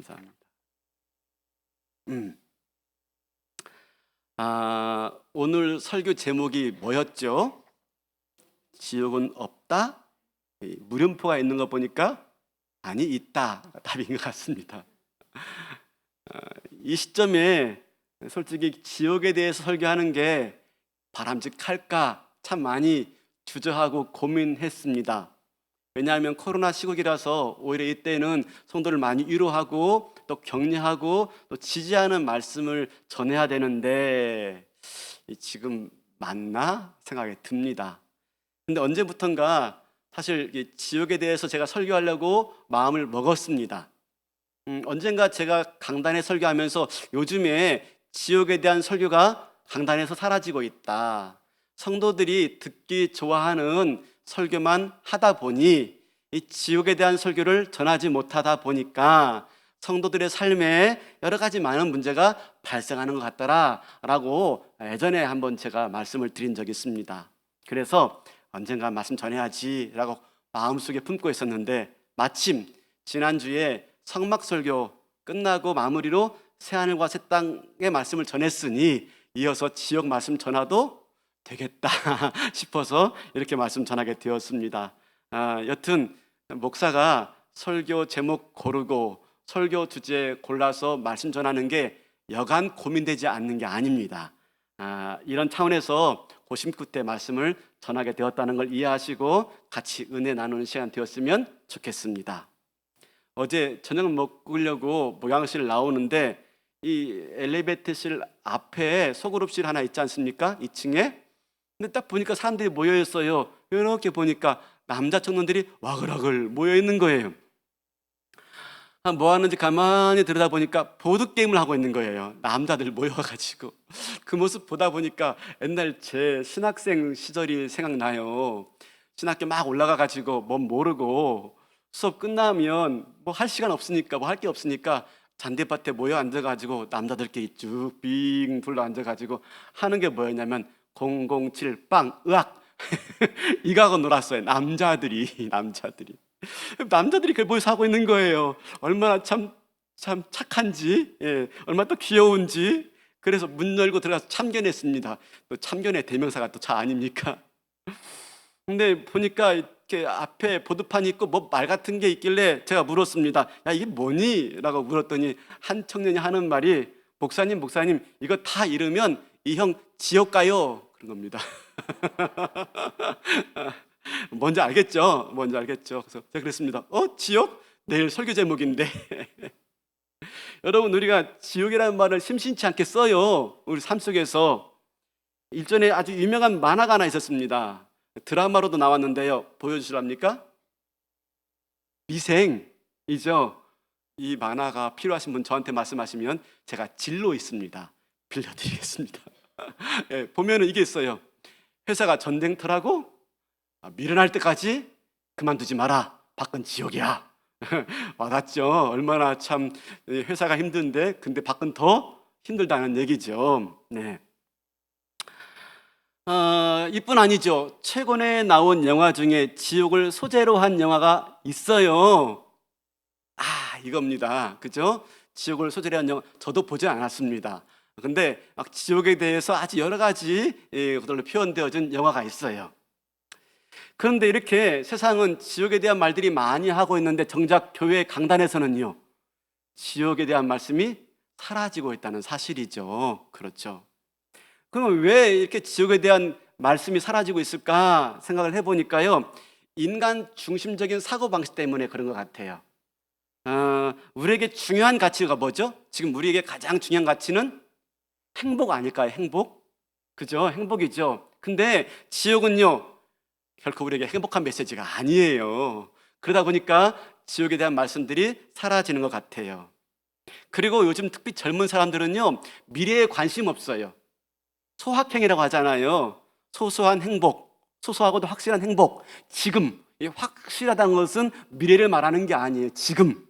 감사합니다. 오늘 설교 제목이 뭐였죠? 지옥은 없다? 물음표가 있는 거 보니까 아니 있다 답인 것 같습니다. 이 시점에 솔직히 지옥에 대해서 설교하는 게 바람직할까 참 많이 주저하고 고민했습니다. 왜냐하면 코로나 시국이라서 오히려 이때는 성도를 많이 위로하고 또 격려하고 또 지지하는 말씀을 전해야 되는데 지금 맞나 생각이 듭니다. 근데 언제부턴가 사실 이 지옥에 대해서 제가 설교하려고 마음을 먹었습니다. 언젠가 제가 강단에 설교하면서 요즘에 지옥에 대한 설교가 강단에서 사라지고 있다. 성도들이 듣기 좋아하는 설교만 하다 보니 이 지옥에 대한 설교를 전하지 못하다 보니까 성도들의 삶에 여러 가지 많은 문제가 발생하는 것 같더라라고 예전에 한번 제가 말씀을 드린 적이 있습니다. 그래서 언젠가 말씀 전해야지라고 마음속에 품고 있었는데 마침 지난주에 성막 설교 끝나고 마무리로 새하늘과 새 땅의 말씀을 전했으니 이어서 지옥 말씀 전화도 되겠다 싶어서 이렇게 말씀 전하게 되었습니다. 여튼 목사가 설교 제목 고르고 설교 주제 골라서 말씀 전하는 게 여간 고민되지 않는 게 아닙니다. 이런 차원에서 고심 끝에 말씀을 전하게 되었다는 걸 이해하시고 같이 은혜 나누는 시간 되었으면 좋겠습니다. 어제 저녁 먹으려고 목양실 나오는데 이 엘리베이터실 앞에 소그룹실 하나 있지 않습니까? 2층에. 근데 딱 보니까 사람들이 모여 있어요. 이렇게 보니까 남자 청년들이 와글와글 모여 있는 거예요. 뭐 하는지 가만히 들여다보니까 보드게임을 하고 있는 거예요. 남자들 모여가지고. 그 모습 보다 보니까 옛날 제 신학생 시절이 생각나요. 신학교 막 올라가가지고 뭐 모르고 수업 끝나면 뭐 할 시간 없으니까 뭐 할 게 없으니까 잔디밭에 모여 앉아가지고 남자들끼리 쭉 빙 둘러 앉아가지고 하는 게 뭐였냐면 007 빵 으악 이거하고 놀았어요. 남자들이 그걸 보여서 하고 있는 거예요. 얼마나 참 착한지, 얼마나 또 귀여운지. 그래서 문 열고 들어가서 참견했습니다. 또 참견의 대명사가 또 차 아닙니까? 근데 보니까 이렇게 앞에 보드판이 있고 뭐 말 같은 게 있길래 제가 물었습니다. 야, 이게 뭐니? 라고 물었더니 한 청년이 하는 말이 목사님 이거 다 잃으면 이 형 지옥 가요. 그런 겁니다. 뭔지 알겠죠? 그래서 제가 그랬습니다. 지옥? 내일 설교 제목인데. 여러분, 우리가 지옥이라는 말을 심심치 않게 써요. 우리 삶 속에서. 일전에 아주 유명한 만화가 하나 있었습니다. 드라마로도 나왔는데요. 보여주실랍니까? 미생이죠. 이 만화가 필요하신 분 저한테 말씀하시면 제가 진로 있습니다. 빌려드리겠습니다. 보면은 이게 있어요. 회사가 전쟁터라고 밀어날 때까지 그만두지 마라. 밖은 지옥이야. 와닿죠. 얼마나 참 회사가 힘든데 근데 밖은 더 힘들다는 얘기죠. 네. 이뿐 아니죠. 최근에 나온 영화 중에 지옥을 소재로 한 영화가 있어요. 이겁니다. 그죠? 지옥을 소재로 한 영화 저도 보지 않았습니다. 근데 막 지옥에 대해서 아주 여러 가지 것들로 표현되어진 영화가 있어요. 그런데 이렇게 세상은 지옥에 대한 말들이 많이 하고 있는데 정작 교회 강단에서는요, 지옥에 대한 말씀이 사라지고 있다는 사실이죠. 그렇죠. 그럼 왜 이렇게 지옥에 대한 말씀이 사라지고 있을까 생각을 해보니까요, 인간 중심적인 사고방식 때문에 그런 것 같아요. 우리에게 중요한 가치가 뭐죠? 지금 우리에게 가장 중요한 가치는 행복 아닐까요? 행복? 그죠? 행복이죠. 근데 지옥은요, 결코 우리에게 행복한 메시지가 아니에요. 그러다 보니까 지옥에 대한 말씀들이 사라지는 것 같아요. 그리고 요즘 특히 젊은 사람들은요, 미래에 관심 없어요. 소확행이라고 하잖아요. 소소한 행복, 소소하고도 확실한 행복. 지금, 이 확실하다는 것은 미래를 말하는 게 아니에요. 지금.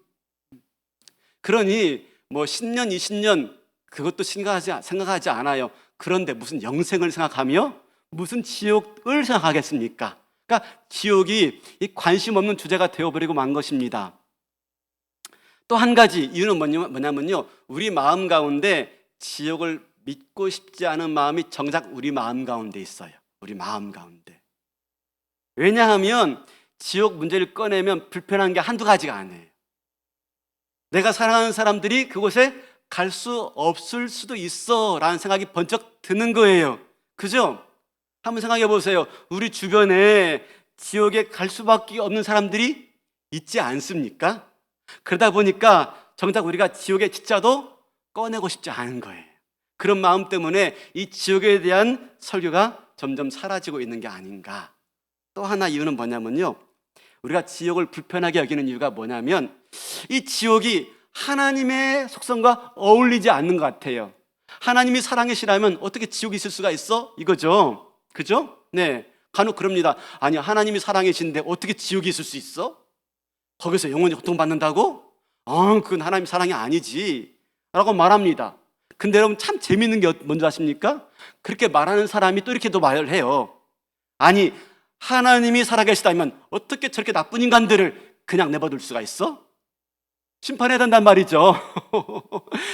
그러니 뭐 10년, 20년 그것도 생각하지 않아요. 그런데 무슨 영생을 생각하며 무슨 지옥을 생각하겠습니까? 그러니까 지옥이 이 관심 없는 주제가 되어버리고 만 것입니다. 또 한 가지 이유는 뭐냐면요, 우리 마음 가운데 지옥을 믿고 싶지 않은 마음이 정작 우리 마음 가운데 있어요. 우리 마음 가운데. 왜냐하면 지옥 문제를 꺼내면 불편한 게 한두 가지가 아니에요. 내가 사랑하는 사람들이 그곳에 갈 수 없을 수도 있어 라는 생각이 번쩍 드는 거예요. 그죠? 한번 생각해 보세요. 우리 주변에 지옥에 갈 수밖에 없는 사람들이 있지 않습니까? 그러다 보니까 정작 우리가 지옥의 진짜도 꺼내고 싶지 않은 거예요. 그런 마음 때문에 이 지옥에 대한 설교가 점점 사라지고 있는 게 아닌가. 또 하나 이유는 뭐냐면요, 우리가 지옥을 불편하게 여기는 이유가 뭐냐면 이 지옥이 하나님의 속성과 어울리지 않는 것 같아요. 하나님이 사랑이시라면 어떻게 지옥이 있을 수가 있어? 이거죠. 그죠? 네. 간혹 그럽니다. 아니, 하나님이 사랑이신데 어떻게 지옥이 있을 수 있어? 거기서 영원히 고통받는다고? 그건 하나님 사랑이 아니지 라고 말합니다. 근데 여러분, 참 재밌는 게 뭔지 아십니까? 그렇게 말하는 사람이 또 이렇게도 말을 해요. 아니, 하나님이 살아계시다면 어떻게 저렇게 나쁜 인간들을 그냥 내버릴 수가 있어? 심판해야 된단 말이죠.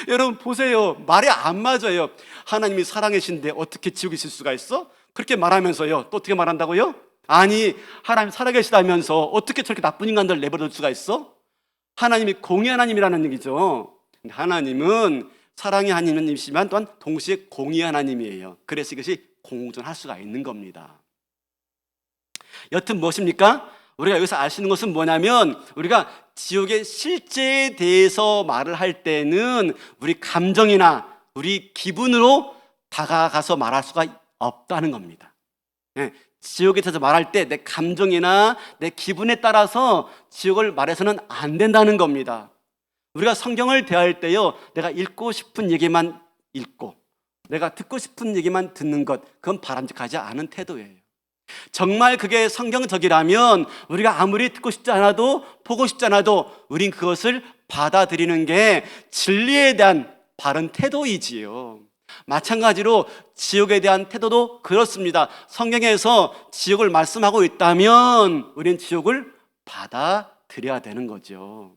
여러분 보세요, 말이 안 맞아요. 하나님이 사랑이신데 어떻게 지옥에 있을 수가 있어? 그렇게 말하면서요, 또 어떻게 말한다고요? 아니, 하나님 살아계시다면서 어떻게 저렇게 나쁜 인간들을 내버릴 수가 있어? 하나님이 공의 하나님이라는 얘기죠. 하나님은 사랑의 하나님이시지만 또한 동시에 공의 하나님이에요. 그래서 이것이 공존할 수가 있는 겁니다. 여튼 무엇입니까? 우리가 여기서 알 수 있는 것은 뭐냐면, 우리가 지옥의 실제에 대해서 말을 할 때는 우리 감정이나 우리 기분으로 다가가서 말할 수가 없다는 겁니다. 지옥에 대해서 말할 때 내 감정이나 내 기분에 따라서 지옥을 말해서는 안 된다는 겁니다. 우리가 성경을 대할 때요, 내가 읽고 싶은 얘기만 읽고 내가 듣고 싶은 얘기만 듣는 것, 그건 바람직하지 않은 태도예요. 정말 그게 성경적이라면 우리가 아무리 듣고 싶지 않아도 보고 싶지 않아도 우린 그것을 받아들이는 게 진리에 대한 바른 태도이지요. 마찬가지로 지옥에 대한 태도도 그렇습니다. 성경에서 지옥을 말씀하고 있다면 우린 지옥을 받아들여야 되는 거죠.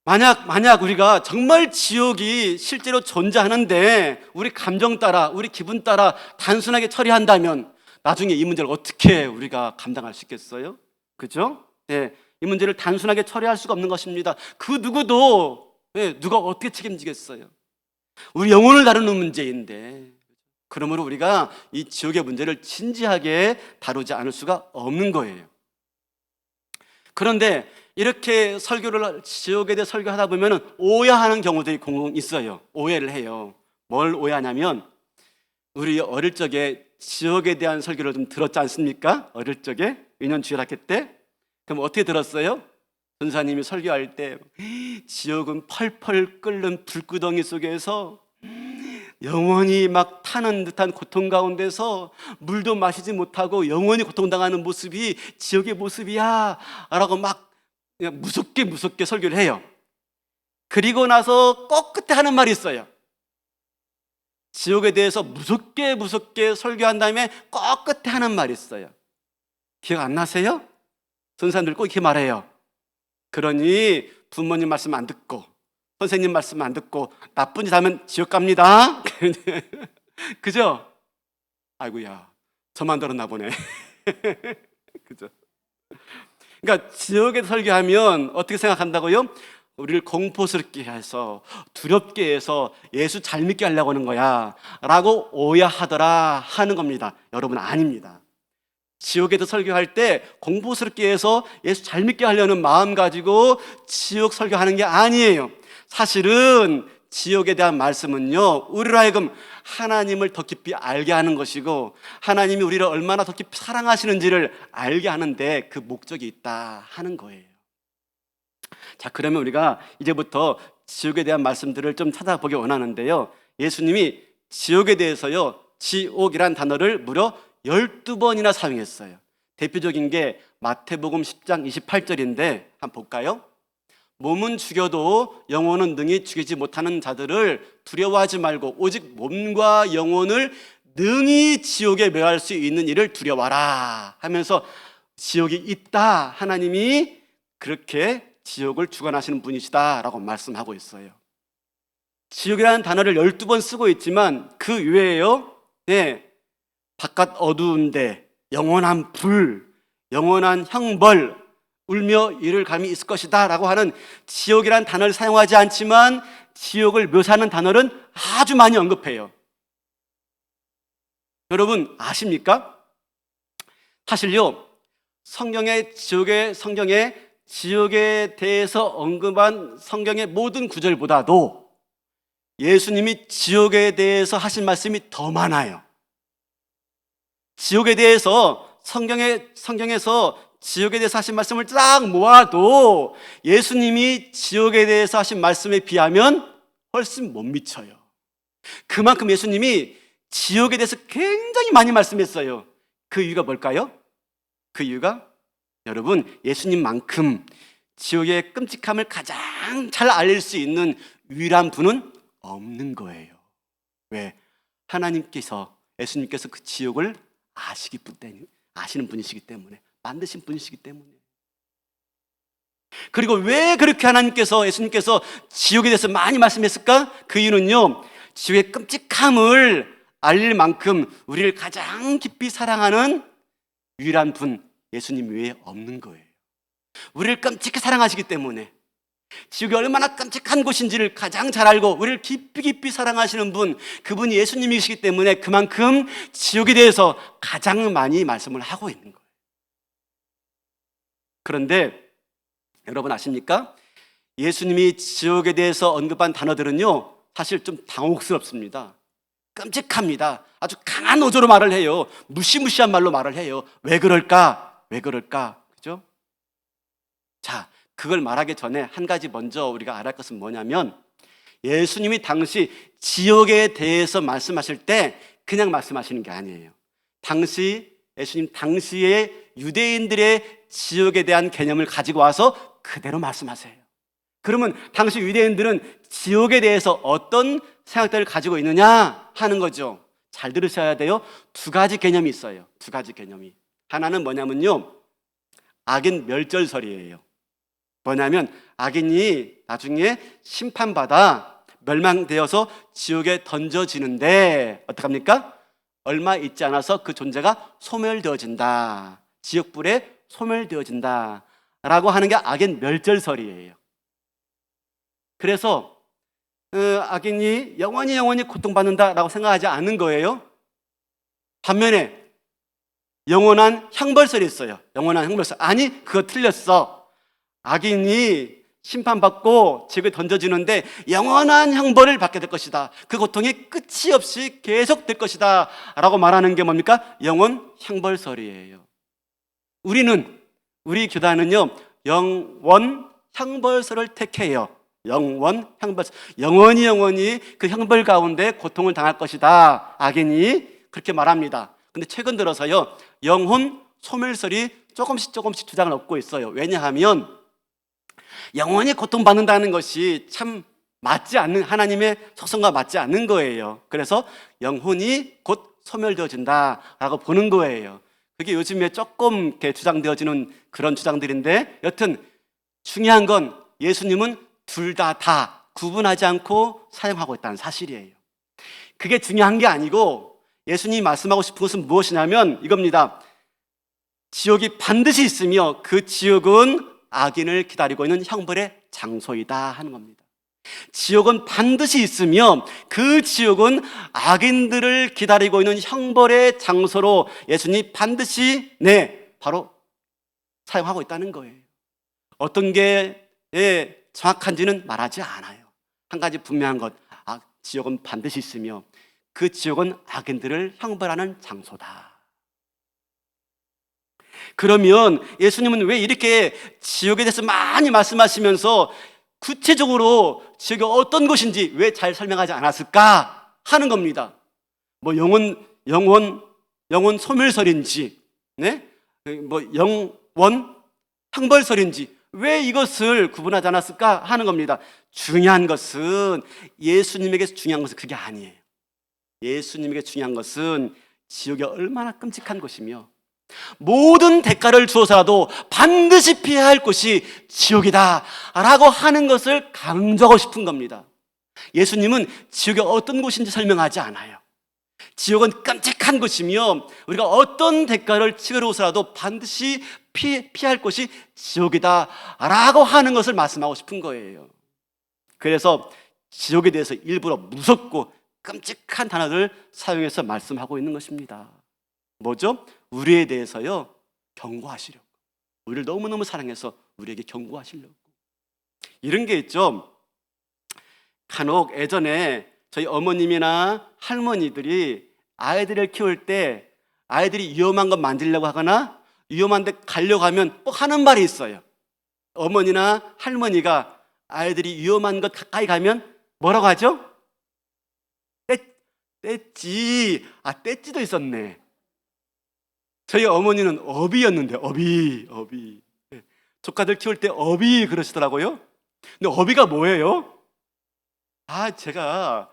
만약 우리가 정말 지옥이 실제로 존재하는데 우리 감정 따라, 우리 기분 따라 단순하게 처리한다면 나중에 이 문제를 어떻게 우리가 감당할 수 있겠어요? 그죠? 네, 이 문제를 단순하게 처리할 수가 없는 것입니다. 그 누구도, 누가 어떻게 책임지겠어요? 우리 영혼을 다루는 문제인데, 그러므로 우리가 이 지옥의 문제를 진지하게 다루지 않을 수가 없는 거예요. 그런데 이렇게 지옥에 대해 설교하다 보면 오해하는 경우들이 공공 있어요. 오해를 해요. 뭘 오해하냐면, 우리 어릴 적에 지옥에 대한 설교를 좀 들었지 않습니까? 어릴 적에 유년주일학교 때. 그럼 어떻게 들었어요? 전사님이 설교할 때 지옥은 펄펄 끓는 불구덩이 속에서 영원히 막 타는 듯한 고통 가운데서 물도 마시지 못하고 영원히 고통당하는 모습이 지옥의 모습이야 라고 막 그냥 무섭게 설교를 해요. 그리고 나서 꼭 끝에 하는 말이 있어요. 지옥에 대해서 무섭게 설교한 다음에 꼭 끝에 하는 말이 있어요. 기억 안 나세요? 전사님들 꼭 이렇게 말해요. 그러니 부모님 말씀 안 듣고 선생님 말씀 안 듣고 나쁜 짓 하면 지옥 갑니다. 그죠? 아이고야, 저만 들었나 보네. 그죠? 그러니까 지옥에 설교하면 어떻게 생각한다고요? 우리를 공포스럽게 해서 두렵게 해서 예수 잘 믿게 하려고 하는 거야 라고 오해하더라 하는 겁니다. 여러분, 아닙니다. 지옥에서 설교할 때 공포스럽게 해서 예수 잘 믿게 하려는 마음 가지고 지옥 설교하는 게 아니에요. 사실은 지옥에 대한 말씀은요, 우리로 하여금 하나님을 더 깊이 알게 하는 것이고 하나님이 우리를 얼마나 더 깊이 사랑하시는지를 알게 하는데 그 목적이 있다 하는 거예요. 자, 그러면 우리가 이제부터 지옥에 대한 말씀들을 좀 찾아보기 원하는데요, 예수님이 지옥에 대해서요, 지옥이란 단어를 무려 12번이나 사용했어요. 대표적인 게 마태복음 10장 28절인데 한번 볼까요? 몸은 죽여도 영혼은 능히 죽이지 못하는 자들을 두려워하지 말고 오직 몸과 영혼을 능히 지옥에 멸할 수 있는 일을 두려워하라 하면서 지옥이 있다, 하나님이 그렇게 지옥을 주관하시는 분이시다라고 말씀하고 있어요. 지옥이라는 단어를 12번 쓰고 있지만 그 외에요, 바깥 어두운데 영원한 불, 영원한 형벌, 울며 이를 감이 있을 것이다 라고 하는 지옥이라는 단어를 사용하지 않지만 지옥을 묘사하는 단어는 아주 많이 언급해요. 여러분 아십니까? 사실요, 성경에 지옥에 대해서 언급한 성경의 모든 구절보다도 예수님이 지옥에 대해서 하신 말씀이 더 많아요. 지옥에 대해서 성경에서 지옥에 대해서 하신 말씀을 쫙 모아도 예수님이 지옥에 대해서 하신 말씀에 비하면 훨씬 못 미쳐요. 그만큼 예수님이 지옥에 대해서 굉장히 많이 말씀했어요. 그 이유가 뭘까요? 그 이유가 여러분, 예수님만큼 지옥의 끔찍함을 가장 잘 알릴 수 있는 유일한 분은 없는 거예요. 왜? 하나님께서, 예수님께서 그 지옥을 아시는 분이시기 때문에, 만드신 분이시기 때문에. 그리고 왜 그렇게 예수님께서 지옥에 대해서 많이 말씀했을까? 그 이유는요, 지옥의 끔찍함을 알릴 만큼 우리를 가장 깊이 사랑하는 유일한 분, 예수님 외에 없는 거예요. 우리를 끔찍히 사랑하시기 때문에, 지옥이 얼마나 끔찍한 곳인지를 가장 잘 알고 우리를 깊이 사랑하시는 분, 그분이 예수님이시기 때문에 그만큼 지옥에 대해서 가장 많이 말씀을 하고 있는 거예요. 그런데 여러분 아십니까? 예수님이 지옥에 대해서 언급한 단어들은요, 사실 좀 당혹스럽습니다. 끔찍합니다. 아주 강한 어조로 말을 해요. 무시무시한 말로 말을 해요. 왜 그럴까? 그죠? 자, 그걸 말하기 전에 한 가지 먼저 우리가 알아야 할 것은 뭐냐면, 예수님이 당시 지옥에 대해서 말씀하실 때 그냥 말씀하시는 게 아니에요. 예수님 당시에 유대인들의 지옥에 대한 개념을 가지고 와서 그대로 말씀하세요. 그러면 당시 유대인들은 지옥에 대해서 어떤 생각들을 가지고 있느냐 하는 거죠. 잘 들으셔야 돼요. 두 가지 개념이 있어요. 두 가지 개념이. 하나는 뭐냐면요, 악인 멸절설이에요. 뭐냐면 악인이 나중에 심판받아 멸망되어서 지옥에 던져지는데 어떡합니까? 얼마 있지 않아서 그 존재가 소멸되어진다, 지옥불에 소멸되어진다 라고 하는 게 악인 멸절설이에요. 그래서 악인이 영원히 고통받는다라고 생각하지 않는 거예요. 반면에 영원한 형벌설이 있어요. 영원한 형벌설. 아니, 그거 틀렸어. 악인이 심판받고 지옥에 던져지는데 영원한 형벌을 받게 될 것이다. 그 고통이 끝이 없이 계속될 것이다 라고 말하는 게 뭡니까? 영원 형벌설이에요. 우리 교단은요, 영원 형벌설을 택해요. 영원 형벌설. 영원히 그 형벌 가운데 고통을 당할 것이다, 악인이 그렇게 말합니다. 근데 최근 들어서요, 영혼 소멸설이 조금씩 주장을 얻고 있어요. 왜냐하면 영원히 고통받는다는 것이 참 맞지 않는, 하나님의 속성과 맞지 않는 거예요. 그래서 영혼이 곧 소멸되어진다라고 보는 거예요. 그게 요즘에 조금 이렇게 주장되어지는 그런 주장들인데, 여튼 중요한 건 예수님은 둘 다 구분하지 않고 사용하고 있다는 사실이에요. 그게 중요한 게 아니고 예수님이 말씀하고 싶은 것은 무엇이냐면 이겁니다. 지옥이 반드시 있으며 그 지옥은 악인을 기다리고 있는 형벌의 장소이다 하는 겁니다. 지옥은 반드시 있으며 그 지옥은 악인들을 기다리고 있는 형벌의 장소로 예수님이 반드시 바로 사용하고 있다는 거예요. 어떤 게 정확한지는 말하지 않아요. 한 가지 분명한 것, 지옥은 반드시 있으며 그 지옥은 악인들을 형벌하는 장소다. 그러면 예수님은 왜 이렇게 지옥에 대해서 많이 말씀하시면서 구체적으로 지옥이 어떤 곳인지 왜 잘 설명하지 않았을까 하는 겁니다. 뭐 영원 소멸설인지, 뭐 영원 형벌설인지 왜 이것을 구분하지 않았을까 하는 겁니다. 중요한 것은 예수님에게 중요한 것은 그게 아니에요. 예수님에게 중요한 것은 지옥이 얼마나 끔찍한 곳이며 모든 대가를 주어서라도 반드시 피해야 할 곳이 지옥이다 라고 하는 것을 강조하고 싶은 겁니다. 예수님은 지옥이 어떤 곳인지 설명하지 않아요. 지옥은 끔찍한 곳이며 우리가 어떤 대가를 치르고서라도 반드시 피할 곳이 지옥이다 라고 하는 것을 말씀하고 싶은 거예요. 그래서 지옥에 대해서 일부러 무섭고 끔찍한 단어를 사용해서 말씀하고 있는 것입니다. 뭐죠? 우리에 대해서요, 경고하시려고. 우리를 너무너무 사랑해서 우리에게 경고하시려고. 이런 게 있죠. 간혹 예전에 저희 어머님이나 할머니들이 아이들을 키울 때 아이들이 위험한 거 만지려고 하거나 위험한 데 가려고 하면 꼭 하는 말이 있어요. 어머니나 할머니가 아이들이 위험한 것 가까이 가면 뭐라고 하죠? 떼찌. 떼찌도 있었네. 저희 어머니는 어비였는데, 어비. 조카들 키울 때 어비 그러시더라고요. 근데 어비가 뭐예요? 제가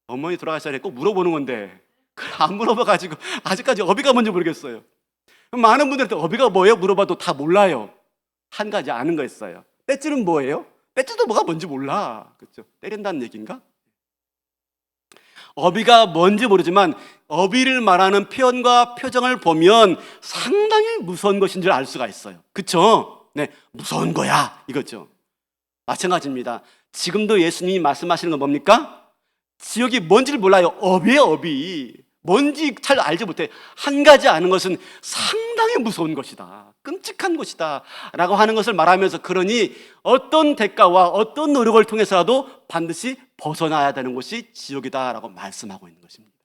어머니 돌아가시 전에 꼭 물어보는 건데 그걸 안 물어봐가지고 아직까지 어비가 뭔지 모르겠어요. 많은 분들한테 어비가 뭐예요? 물어봐도 다 몰라요. 한 가지 아는 거 있어요. 떼찌는 뭐예요? 떼찌도 뭐가 뭔지 몰라. 그렇죠? 때린다는 얘기인가? 어비가 뭔지 모르지만 어비를 말하는 표현과 표정을 보면 상당히 무서운 것인 줄 알 수가 있어요. 그렇죠? 네, 무서운 거야 이거죠. 마찬가지입니다. 지금도 예수님이 말씀하시는 건 뭡니까? 지옥이 뭔지를 몰라요. 어비예요, 어비. 뭔지 잘 알지 못해. 한 가지 아는 것은 상당히 무서운 것이다, 끔찍한 것이다 라고 하는 것을 말하면서, 그러니 어떤 대가와 어떤 노력을 통해서라도 반드시 벗어나야 되는 곳이 지옥이다 라고 말씀하고 있는 것입니다.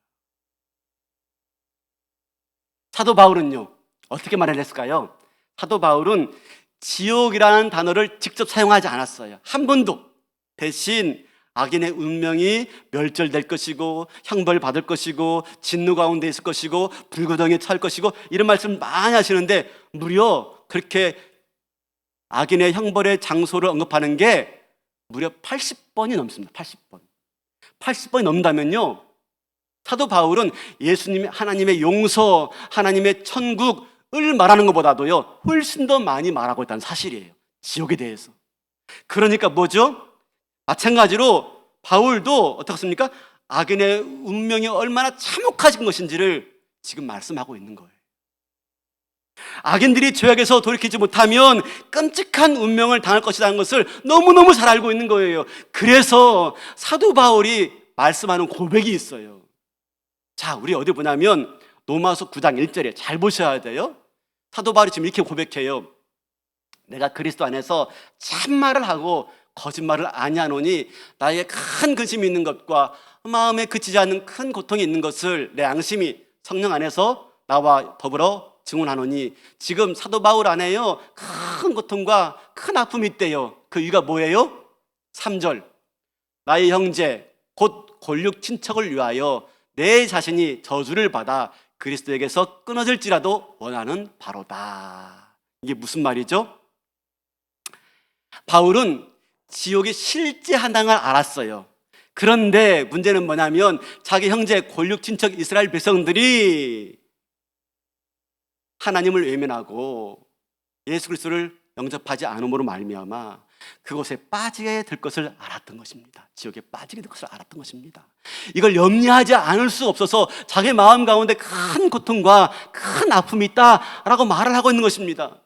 사도 바울은요, 어떻게 말을 했을까요? 사도 바울은 지옥이라는 단어를 직접 사용하지 않았어요. 한 번도. 대신 악인의 운명이 멸절될 것이고 형벌 받을 것이고 진노 가운데 있을 것이고 불구덩이에 처할 것이고 이런 말씀을 많이 하시는데, 무려 그렇게 악인의 형벌의 장소를 언급하는 게 무려 80번이 넘습니다. 80번이 넘는다면요, 사도 바울은 예수님, 하나님의 용서, 하나님의 천국을 말하는 것보다도요 훨씬 더 많이 말하고 있다는 사실이에요. 지옥에 대해서. 그러니까 뭐죠? 마찬가지로 바울도 어떻습니까? 악인의 운명이 얼마나 참혹하신 것인지를 지금 말씀하고 있는 거예요. 악인들이 죄악에서 돌이키지 못하면 끔찍한 운명을 당할 것이라는 것을 너무너무 잘 알고 있는 거예요. 그래서 사도 바울이 말씀하는 고백이 있어요. 자, 우리 어디 보냐면 로마서 9장 1절에 잘 보셔야 돼요. 사도 바울이 지금 이렇게 고백해요. 내가 그리스도 안에서 참말을 하고 거짓말을 아니하노니 나의 큰 근심이 있는 것과 마음에 그치지 않는 큰 고통이 있는 것을 내 양심이 성령 안에서 나와 더불어 증언하노니. 지금 사도 바울 안에요 큰 고통과 큰 아픔이 있대요. 그 이유가 뭐예요? 3절, 나의 형제 곧 골육 친척을 위하여 내 자신이 저주를 받아 그리스도에게서 끊어질지라도 원하는 바로다. 이게 무슨 말이죠? 바울은 지옥이 실제한다는 걸 알았어요. 그런데 문제는 뭐냐면 자기 형제 골육 친척 이스라엘 백성들이 하나님을 외면하고 예수 그리스도를 영접하지 않음으로 말미암아 그곳에 빠지게 될 것을 알았던 것입니다. 지옥에 빠지게 될 것을 알았던 것입니다. 이걸 염려하지 않을 수 없어서 자기 마음 가운데 큰 고통과 큰 아픔이 있다라고 말을 하고 있는 것입니다.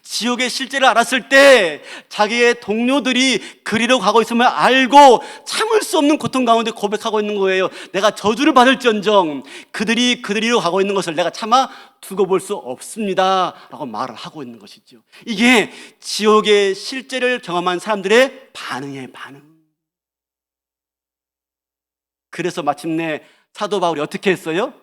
지옥의 실제를 알았을 때 자기의 동료들이 그리로 가고 있음을 알고 참을 수 없는 고통 가운데 고백하고 있는 거예요. 내가 저주를 받을지언정 그들이 그리로 가고 있는 것을 내가 차마 두고 볼 수 없습니다 라고 말을 하고 있는 것이죠. 이게 지옥의 실제를 경험한 사람들의 반응이에요. 반응. 그래서 마침내 사도 바울이 어떻게 했어요?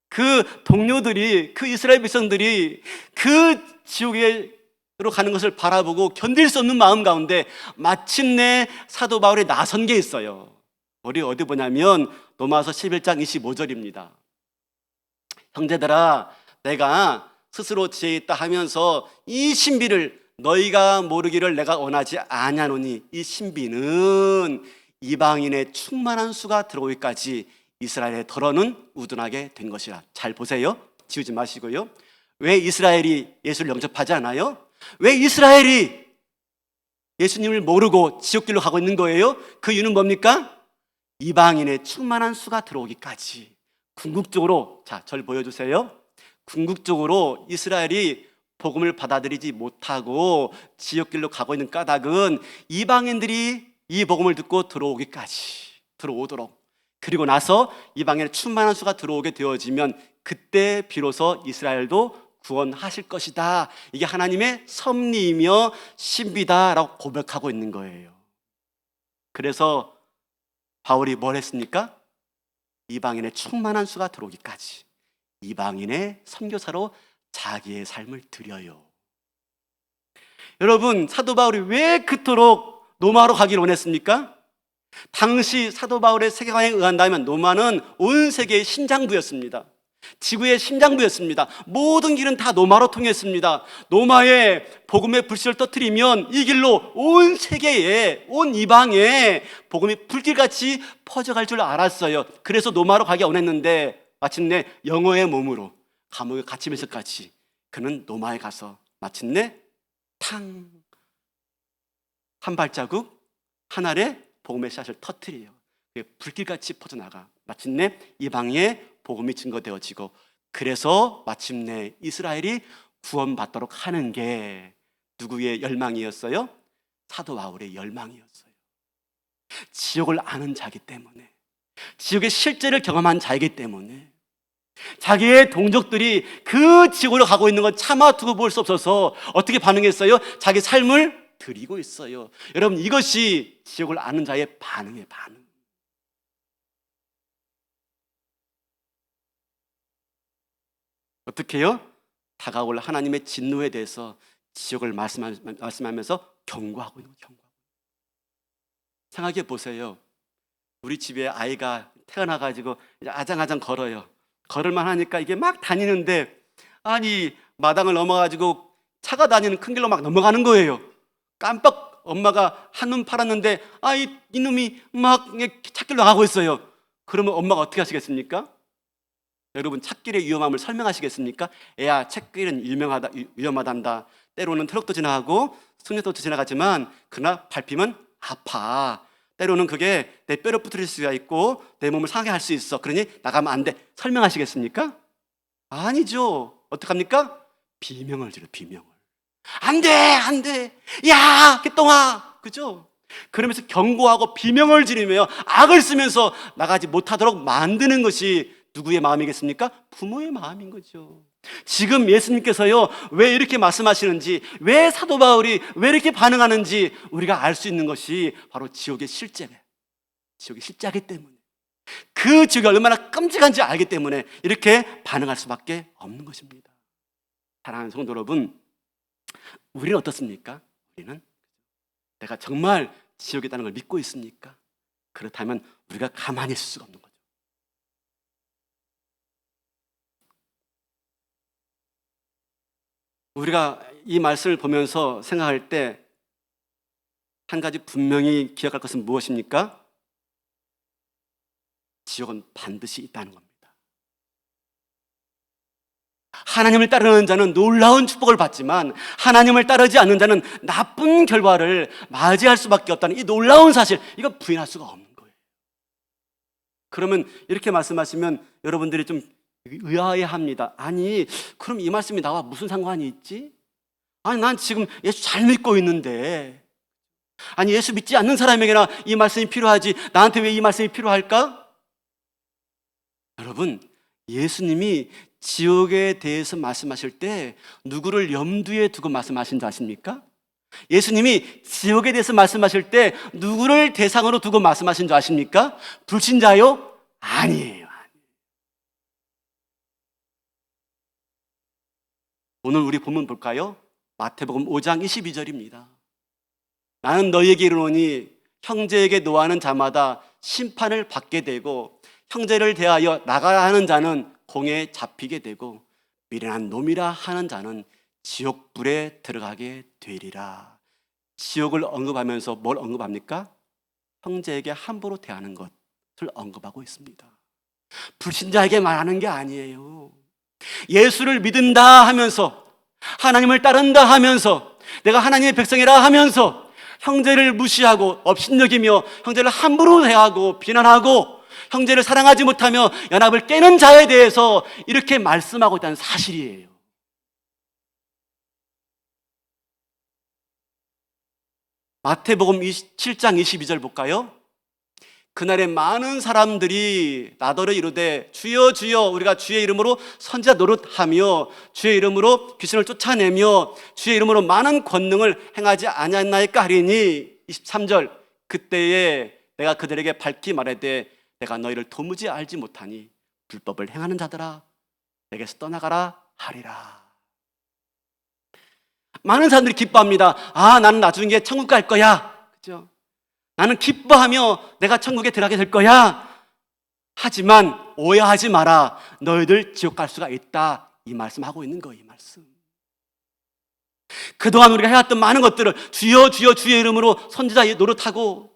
그 동료들이, 그 이스라엘 백성들이 그 지옥으로 가는 것을 바라보고 견딜 수 없는 마음 가운데 마침내 사도 바울이 나선 게 있어요. 우리 어디 보냐면 로마서 11장 25절입니다. 형제들아, 내가 스스로 지혜 있다 하면서 이 신비를 너희가 모르기를 내가 원하지 아니하노니 이 신비는 이방인의 충만한 수가 들어오기까지 이스라엘의 덜어는 우둔하게 된 것이라. 잘 보세요. 지우지 마시고요. 왜 이스라엘이 예수를 영접하지 않아요? 왜 이스라엘이 예수님을 모르고 지옥길로 가고 있는 거예요? 그 이유는 뭡니까? 이방인의 충만한 수가 들어오기까지. 궁극적으로, 자, 절 보여주세요. 궁극적으로 이스라엘이 복음을 받아들이지 못하고 지옥길로 가고 있는 까닭은 이방인들이 이 복음을 듣고 들어오도록, 그리고 나서 이방인의 충만한 수가 들어오게 되어지면 그때 비로소 이스라엘도 구원하실 것이다. 이게 하나님의 섭리이며 신비다라고 고백하고 있는 거예요. 그래서 바울이 뭘 했습니까? 이방인의 충만한 수가 들어오기까지 이방인의 선교사로 자기의 삶을 드려요. 여러분, 사도 바울이 왜 그토록 로마로 가기를 원했습니까? 당시 사도 바울의 세계관에 의한다면 로마는 온 세계의 심장부였습니다. 지구의 심장부였습니다. 모든 길은 다 로마로 통했습니다. 로마의 복음의 불씨를 터뜨리면 이 길로 온 세계에, 온 이방에 복음이 불길같이 퍼져갈 줄 알았어요. 그래서 로마로 가기 원했는데 마침내 영어의 몸으로 감옥에 갇히면서까지 그는 로마에 가서 마침내 탕! 한 발자국, 한 알에 복음의 씨앗을 터뜨려요. 불길같이 퍼져나가 마침내 이방에 복음이 증거되어지고, 그래서 마침내 이스라엘이 구원받도록 하는 게 누구의 열망이었어요? 사도 바울의 열망이었어요. 지옥을 아는 자이기 때문에, 지옥의 실제를 경험한 자이기 때문에, 자기의 동족들이 그 지옥으로 가고 있는 건 차마 두고 볼 수 없어서 어떻게 반응했어요? 자기 삶을 드리고 있어요. 여러분, 이것이 지옥을 아는 자의 반응이에요. 반응. 어떻게 해요? 다가올 하나님의 진노에 대해서 지옥을 말씀하면서 경고하고 있는 거예요. 생각해 보세요. 우리 집에 아이가 태어나가지고 아장아장 걸어요. 걸을만 하니까 이게 막 다니는데, 아니 마당을 넘어가지고 차가 다니는 큰 길로 막 넘어가는 거예요. 깜빡 엄마가 한눈 팔았는데 이놈이 막 찻길로 나가고 있어요. 그러면 엄마가 어떻게 하시겠습니까? 여러분, 찻길의 위험함을 설명하시겠습니까? 애야, 찻길은 위험하단다. 때로는 트럭도 지나가고 승용차도 지나가지만 그러나 밟히면 아파. 때로는 그게 내 뼈를 부러뜨릴 수가 있고 내 몸을 상하게 할 수 있어. 그러니 나가면 안 돼. 설명하시겠습니까? 아니죠. 어떡합니까? 비명을 지르, 비명을. 안 돼, 안 돼. 야, 개똥아. 그죠? 그러면서 경고하고 비명을 지르며 악을 쓰면서 나가지 못하도록 만드는 것이 누구의 마음이겠습니까? 부모의 마음인 거죠. 지금 예수님께서요, 왜 이렇게 말씀하시는지, 왜 사도 바울이 왜 이렇게 반응하는지 우리가 알 수 있는 것이 바로 지옥의 실제예요. 지옥의 실제이기 때문에, 그 지옥이 얼마나 끔찍한지 알기 때문에 이렇게 반응할 수밖에 없는 것입니다. 사랑하는 성도 여러분, 우리는 어떻습니까? 우리는 내가 정말 지옥에 있다는 걸 믿고 있습니까? 그렇다면 우리가 가만히 있을 수가 없는 거죠. 우리가 이 말씀을 보면서 생각할 때 한 가지 분명히 기억할 것은 무엇입니까? 지옥은 반드시 있다는 겁니다. 하나님을 따르는 자는 놀라운 축복을 받지만 하나님을 따르지 않는 자는 나쁜 결과를 맞이할 수밖에 없다는 이 놀라운 사실, 이거 부인할 수가 없는 거예요. 그러면 이렇게 말씀하시면 여러분들이 좀 의아해합니다. 아니, 그럼 이 말씀이 나와 무슨 상관이 있지? 아니, 난 지금 예수 잘 믿고 있는데, 아니 예수 믿지 않는 사람에게나 이 말씀이 필요하지 나한테 왜 이 말씀이 필요할까? 여러분, 예수님이 지옥에 대해서 말씀하실 때 누구를 염두에 두고 말씀하신 줄 아십니까? 예수님이 지옥에 대해서 말씀하실 때 누구를 대상으로 두고 말씀하신 줄 아십니까? 불신자요? 아니에요. 오늘 우리 본문 볼까요? 마태복음 5장 22절입니다. 나는 너희에게 이르노니 형제에게 노하는 자마다 심판을 받게 되고 형제를 대하여 나가야 하는 자는 공에 잡히게 되고 미련한 놈이라 하는 자는 지옥불에 들어가게 되리라. 지옥을 언급하면서 뭘 언급합니까? 형제에게 함부로 대하는 것을 언급하고 있습니다. 불신자에게 말하는 게 아니에요. 예수를 믿는다 하면서, 하나님을 따른다 하면서, 내가 하나님의 백성이라 하면서 형제를 무시하고 업신여기며 형제를 함부로 대하고 비난하고 형제를 사랑하지 못하며 연합을 깨는 자에 대해서 이렇게 말씀하고 있다는 사실이에요. 마태복음 7장 22절 볼까요? 그날에 많은 사람들이 나더러 이르되 주여 주여 우리가 주의 이름으로 선지자 노릇하며 주의 이름으로 귀신을 쫓아내며 주의 이름으로 많은 권능을 행하지 아니하였나이까 하리니 23절 그때에 내가 그들에게 밝히 말하되 내가 너희를 도무지 알지 못하니 불법을 행하는 자들아 내게서 떠나가라 하리라. 많은 사람들이 기뻐합니다. 아, 나는 나중에 천국 갈 거야. 그죠? 나는 기뻐하며 내가 천국에 들어가게 될 거야. 하지만 오해하지 마라. 너희들 지옥 갈 수가 있다. 이 말씀하고 있는 거예요. 이 말씀. 그동안 우리가 해왔던 많은 것들을 주여 주여 주의 이름으로 선지자 노릇하고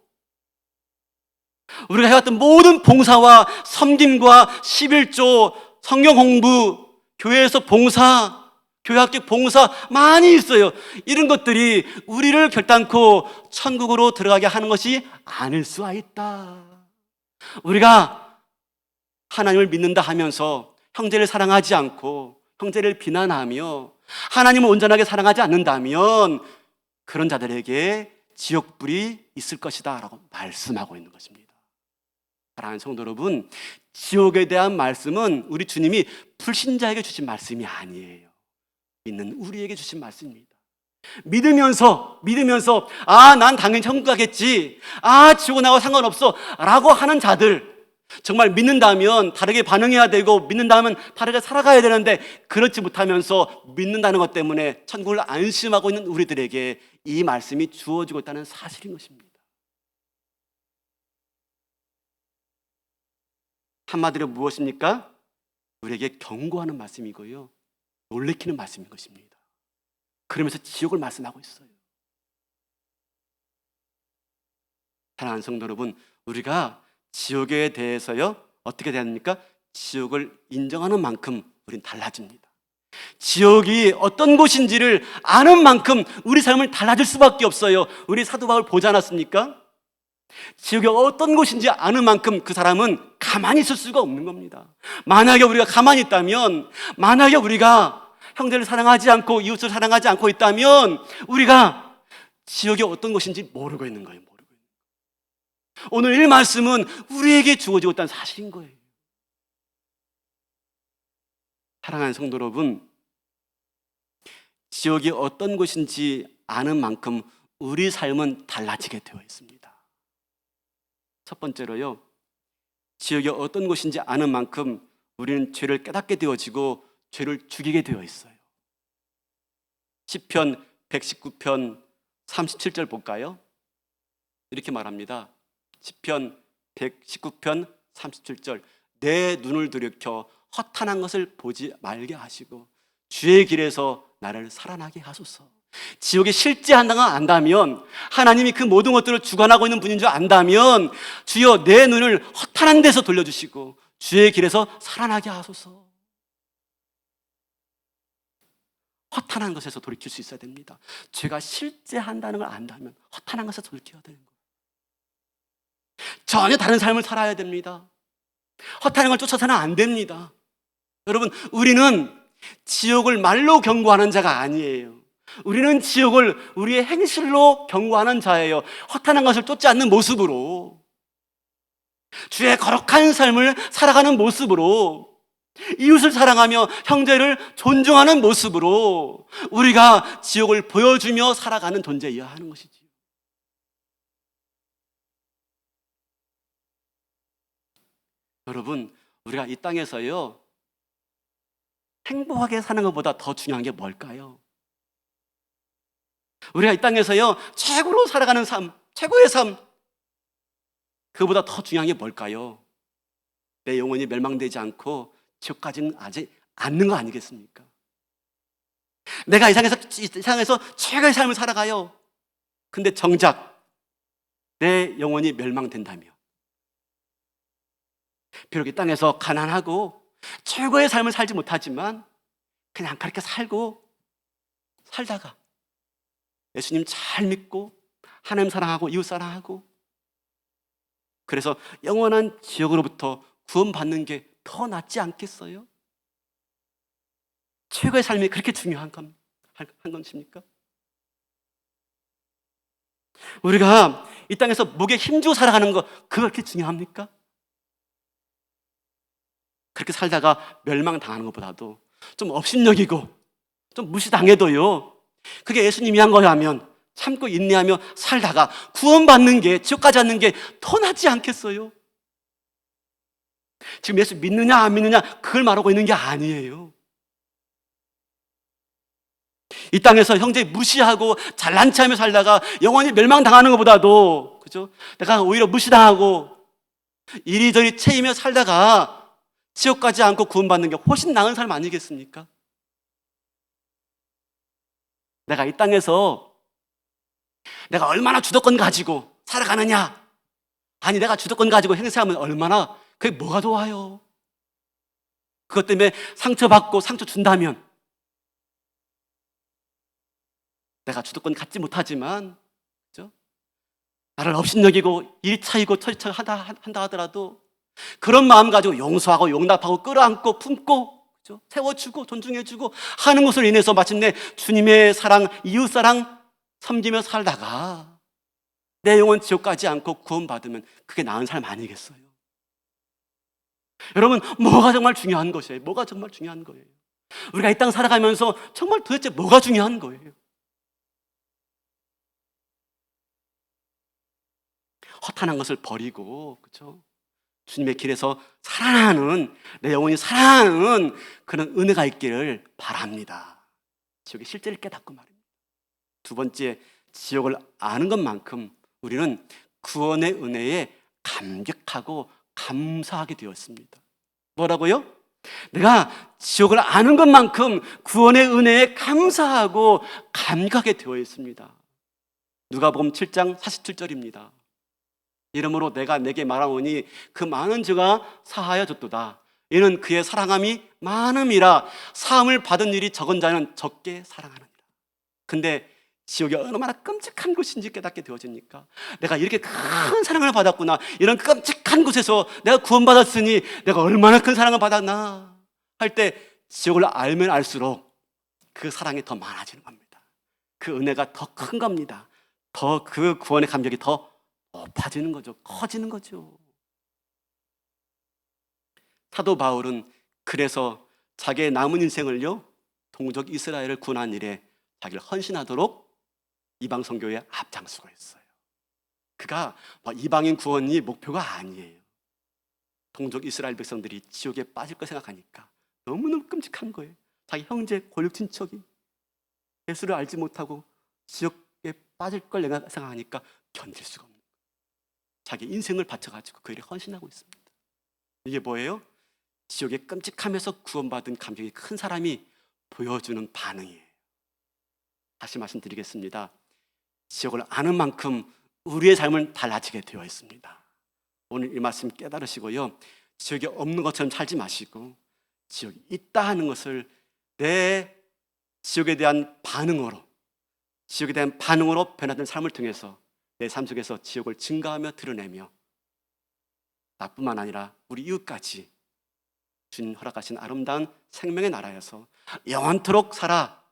우리가 해왔던 모든 봉사와 섬김과 11조, 성경 공부, 교회에서 봉사, 교회학교 봉사 많이 있어요. 이런 것들이 우리를 결단코 천국으로 들어가게 하는 것이 아닐 수가 있다. 우리가 하나님을 믿는다 하면서 형제를 사랑하지 않고 형제를 비난하며 하나님을 온전하게 사랑하지 않는다면 그런 자들에게 지옥불이 있을 것이다 라고 말씀하고 있는 것입니다. 사랑하는 성도 여러분, 지옥에 대한 말씀은 우리 주님이 불신자에게 주신 말씀이 아니에요. 믿는 우리에게 주신 말씀입니다. 믿으면서 아, 난 당연히 천국 가겠지, 아, 지옥 나와 상관없어 라고 하는 자들, 정말 믿는다면 다르게 반응해야 되고 믿는다면 다르게 살아가야 되는데 그렇지 못하면서 믿는다는 것 때문에 천국을 안심하고 있는 우리들에게 이 말씀이 주어지고 있다는 사실인 것입니다. 한마디로 무엇입니까? 우리에게 경고하는 말씀이고요, 놀래키는 말씀인 것입니다. 그러면서 지옥을 말씀하고 있어요. 사랑하는 성도 여러분, 우리가 지옥에 대해서요 어떻게 돼야 됩니까? 지옥을 인정하는 만큼 우린 달라집니다. 지옥이 어떤 곳인지를 아는 만큼 우리 삶을 달라질 수밖에 없어요. 우리 사도 바울 보지 않았습니까? 지옥이 어떤 곳인지 아는 만큼 그 사람은 가만히 있을 수가 없는 겁니다. 만약에 우리가 가만히 있다면, 만약에 우리가 형제를 사랑하지 않고 이웃을 사랑하지 않고 있다면 우리가 지옥이 어떤 곳인지 모르고 있는 거예요. 오늘 이 말씀은 우리에게 주어지고 있다는 사실인 거예요. 사랑하는 성도 여러분, 지옥이 어떤 곳인지 아는 만큼 우리 삶은 달라지게 되어 있습니다. 첫 번째로요, 지옥이 어떤 곳인지 아는 만큼 우리는 죄를 깨닫게 되어지고 죄를 죽이게 되어 있어요. 시편 119편 37절 볼까요? 이렇게 말합니다. 시편 119편 37절 내 눈을 들이켜 허탄한 것을 보지 말게 하시고 주의 길에서 나를 살아나게 하소서. 지옥에 실제한다고 안다면, 하나님이 그 모든 것들을 주관하고 있는 분인 줄 안다면 주여 내 눈을 허탄한 데서 돌려주시고 주의 길에서 살아나게 하소서. 허탄한 것에서 돌이킬 수 있어야 됩니다. 죄가 실제한다는 걸 안다면 허탄한 것에서 돌이켜야 되는 거예요. 전혀 다른 삶을 살아야 됩니다. 허탄한 걸 쫓아서는 안 됩니다. 여러분, 우리는 지옥을 말로 경고하는 자가 아니에요. 우리는 지옥을 우리의 행실로 경고하는 자예요. 허탄한 것을 쫓지 않는 모습으로, 주의 거룩한 삶을 살아가는 모습으로, 이웃을 사랑하며 형제를 존중하는 모습으로 우리가 지옥을 보여주며 살아가는 존재여야 하는 것이지요. 여러분, 우리가 이 땅에서요 행복하게 사는 것보다 더 중요한 게 뭘까요? 우리가 이 땅에서요 최고로 살아가는 삶, 최고의 삶, 그보다 더 중요한 게 뭘까요? 내 영혼이 멸망되지 않고 지옥까지는 아직 않는 거 아니겠습니까? 내가 이 세상에서 최고의 삶을 살아가요. 근데 정작 내 영혼이 멸망된다면, 비록 이 땅에서 가난하고 최고의 삶을 살지 못하지만 그냥 그렇게 살다가 예수님 잘 믿고 하나님 사랑하고 이웃 사랑하고 그래서 영원한 지옥으로부터 구원받는 게 더 낫지 않겠어요? 최고의 삶이 그렇게 중요한 것입니까? 우리가 이 땅에서 목에 힘주고 살아가는 거 그거 그렇게 중요합니까? 그렇게 살다가 멸망당하는 것보다도 좀 업신여기고 좀 무시당해도요, 그게 예수님이 한 거라면 참고 인내하며 살다가 구원받는 게, 지옥까지 않는 게 더 낫지 않겠어요? 지금 예수 믿느냐 안 믿느냐 그걸 말하고 있는 게 아니에요. 이 땅에서 형제 무시하고 잘난 체하며 살다가 영원히 멸망당하는 것보다도, 그죠? 내가 오히려 무시당하고 이리저리 채이며 살다가 지옥 가지 않고 구원받는 게 훨씬 나은 삶 아니겠습니까? 내가 이 땅에서 내가 얼마나 주도권 가지고 살아가느냐, 아니 내가 주도권 가지고 행세하면 얼마나, 그게 뭐가 좋아요? 그것 때문에 상처받고 상처 준다면, 내가 주도권 갖지 못하지만, 그죠? 나를 업신여기고 일 차이고 처리 한다 하더라도 그런 마음 가지고 용서하고 용납하고 끌어안고 품고, 그죠? 세워주고 존중해주고 하는 것으로 인해서 마침내 주님의 사랑, 이웃사랑 섬기며 살다가 내 영혼 지옥 가지 않고 구원받으면 그게 나은 삶 아니겠어요? 여러분, 뭐가 정말 중요한 것이에요? 뭐가 정말 중요한 거예요? 우리가 이 땅 살아가면서 정말 도대체 뭐가 중요한 거예요? 허탄한 것을 버리고, 그렇죠? 주님의 길에서 살아나는, 내 영혼이 살아나는 그런 은혜가 있기를 바랍니다. 지옥의 실제를 깨닫고 말입니다. 두 번째, 지옥을 아는 것만큼 우리는 구원의 은혜에 감격하고 감사하게 되었습니다. 뭐라고요? 내가 지옥을 아는 것만큼 구원의 은혜에 감사하고 감격하게 되어 있습니다. 누가복음 7장 47절입니다. 이러므로 내가 내게 말하오니 그 많은 죄가 사하여 졌도다. 이는 그의 사랑함이 많음이라. 사함을 받은 일이 적은 자는 적게 사랑하느니라. 근데 지옥이 얼마나 끔찍한 곳인지 깨닫게 되어지니까, 내가 이렇게 큰 사랑을 받았구나, 이런 끔찍한 곳에서 내가 구원받았으니 내가 얼마나 큰 사랑을 받았나 할 때 지옥을 알면 알수록 그 사랑이 더 많아지는 겁니다. 그 은혜가 더 큰 겁니다. 더 그 구원의 감격이 더 높아지는 거죠. 커지는 거죠. 사도 바울은 그래서 자기의 남은 인생을요, 동족 이스라엘을 구원한 일에 자기를 헌신하도록 이방 선교에 앞장서고 있어요. 그가 이방인 구원이 목표가 아니에요. 동족 이스라엘 백성들이 지옥에 빠질 거 생각하니까 너무너무 끔찍한 거예요. 자기 형제 골육 친척이 예수를 알지 못하고 지옥에 빠질 걸 생각하니까 견딜 수가 없는 거예요. 자기 인생을 바쳐가지고 그 일에 헌신하고 있습니다. 이게 뭐예요? 지옥의 끔찍함에서 구원받은 감격이 큰 사람이 보여주는 반응이에요. 다시 말씀드리겠습니다. 지옥을 아는 만큼 우리의 삶은 달라지게 되어 있습니다. 오늘 이 말씀 깨달으시고요, 지옥이 없는 것처럼 살지 마시고 지옥이 있다 하는 것을 내 지옥에 대한 반응으로, 지옥에 대한 반응으로 변화된 삶을 통해서 내 삶 속에서 지옥을 증가하며 드러내며 나뿐만 아니라 우리 이웃까지 주님 허락하신 아름다운 생명의 나라에서 영원토록 살아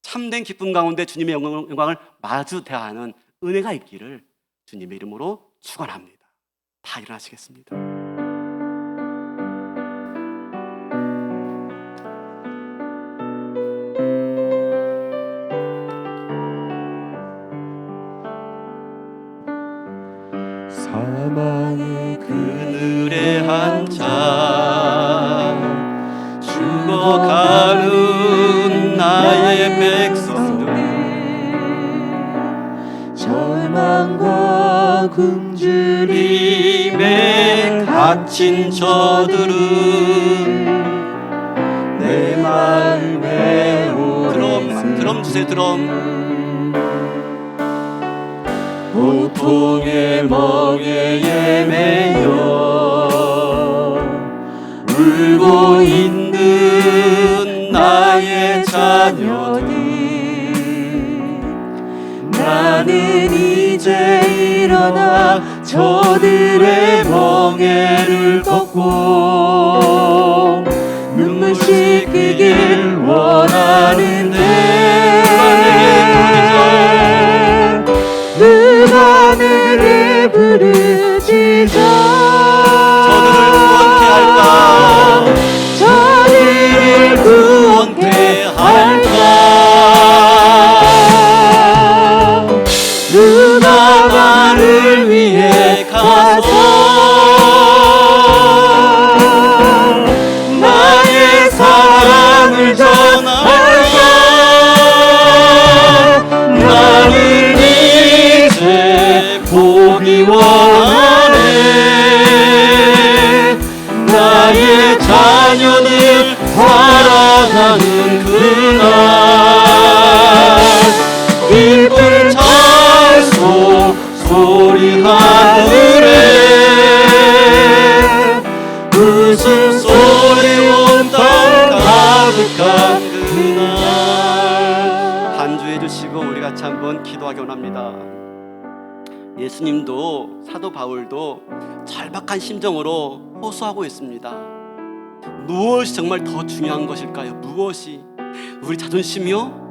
참된 기쁨 가운데 주님의 영광을 마주 대하는 은혜가 있기를 주님의 이름으로 축원합니다. 다 일어나시겠습니다. 사망의 그늘에 앉아 죽어가는 나의 백성들, 절망과 굶주림에 갇힌 저들은 내 마음에 드럼 주세요. 드럼. 고통의 멍에 매여 울고 있는 나의 자녀들, 나는 이제 일어나 저들의 멍에를 걷고 눈물 씻기길 원하는데 누가 내게 부르짖어 저들을 구원케 할까? 누가 나를 위해 가서 나의 사랑을 전할까? 나는 이제 보기 원하네. 나의 자녀들 살아가는 그날 기쁜 찬송 소리 하늘에 웃음소리 온 땅 가득한 그날. 간주해 주시고 우리 같이 한번 기도하기 원합니다. 예수님도 사도 바울도 절박한 심정으로 호소하고 있습니다. 무엇이 정말 더 중요한 것일까요? 무엇이? 우리 자존심이요?